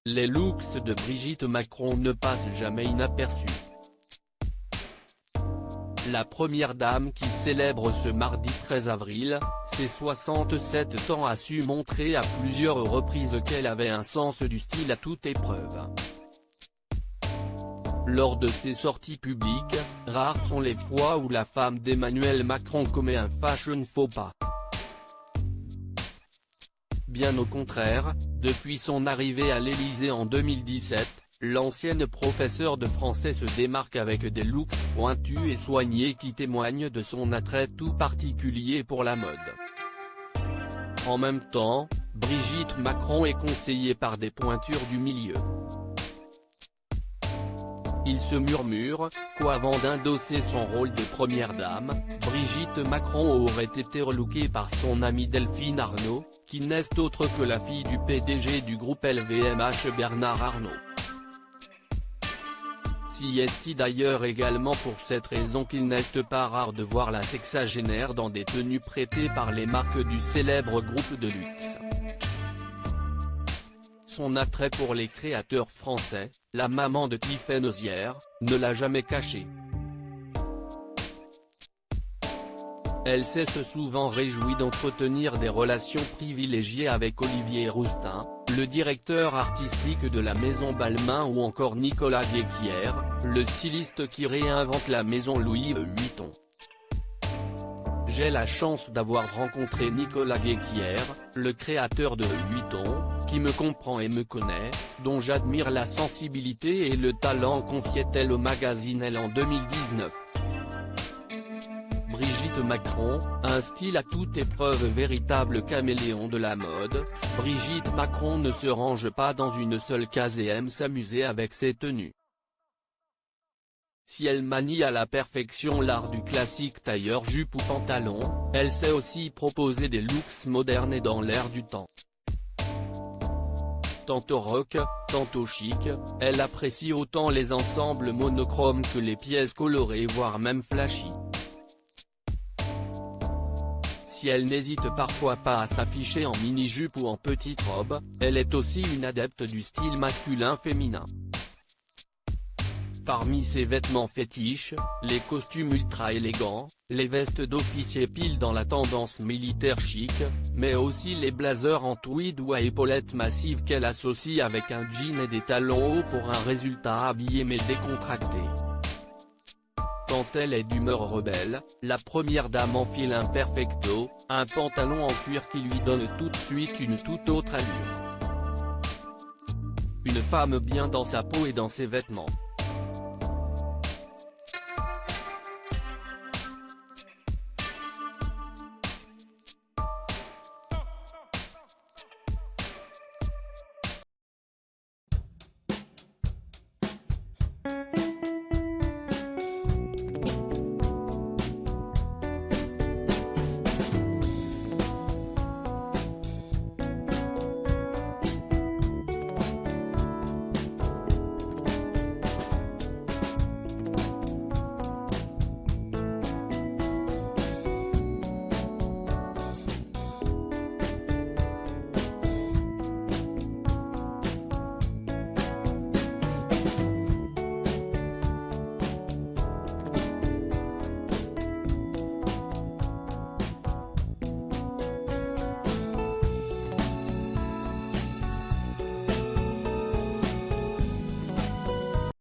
Les looks de Brigitte Macron ne passent jamais inaperçus. La première dame qui célèbre ce mardi 13 avril, ses 67 ans a su montrer à plusieurs reprises qu'elle avait un sens du style à toute épreuve. Lors de ses sorties publiques, rares sont les fois où la femme d'Emmanuel Macron commet un fashion faux pas. Bien au contraire, depuis son arrivée à l'Élysée en 2017, l'ancienne professeure de français se démarque avec des looks pointus et soignés qui témoignent de son attrait tout particulier pour la mode. En même temps, Brigitte Macron est conseillée par des pointures du milieu. Il se murmure qu'avant d'endosser son rôle de première dame, Brigitte Macron aurait été relookée par son amie Delphine Arnault, qui n'est autre que la fille du PDG du groupe LVMH Bernard Arnault. Si est d'ailleurs également pour cette raison qu'il n'est pas rare de voir la sexagénaire dans des tenues prêtées par les marques du célèbre groupe de luxe. Son attrait pour les créateurs français, la maman de Tiffen Ozière, ne l'a jamais caché. Elle s'est souvent réjouie d'entretenir des relations privilégiées avec Olivier Rousteing, le directeur artistique de la maison Balmain, ou encore Nicolas Guéquière, le styliste qui réinvente la maison Louis Vuitton. J'ai la chance d'avoir rencontré Nicolas Guéquière, le créateur de Vuitton, qui me comprend et me connaît, dont j'admire la sensibilité et le talent, confiait-elle au magazine Elle en 2019. Brigitte Macron, un style à toute épreuve, véritable caméléon de la mode, Brigitte Macron ne se range pas dans une seule case et aime s'amuser avec ses tenues. Si elle manie à la perfection l'art du classique tailleur-jupe ou pantalon, elle sait aussi proposer des looks modernes et dans l'air du temps. Tantôt rock, tantôt chic, elle apprécie autant les ensembles monochromes que les pièces colorées, voire même flashy. Si elle n'hésite parfois pas à s'afficher en mini-jupe ou en petite robe, elle est aussi une adepte du style masculin-féminin. Parmi ses vêtements fétiches, les costumes ultra élégants, les vestes d'officier pile dans la tendance militaire chic, mais aussi les blazers en tweed ou à épaulettes massives qu'elle associe avec un jean et des talons hauts pour un résultat habillé mais décontracté. Quand elle est d'humeur rebelle, la première dame enfile un perfecto, un pantalon en cuir qui lui donne tout de suite une toute autre allure. Une femme bien dans sa peau et dans ses vêtements.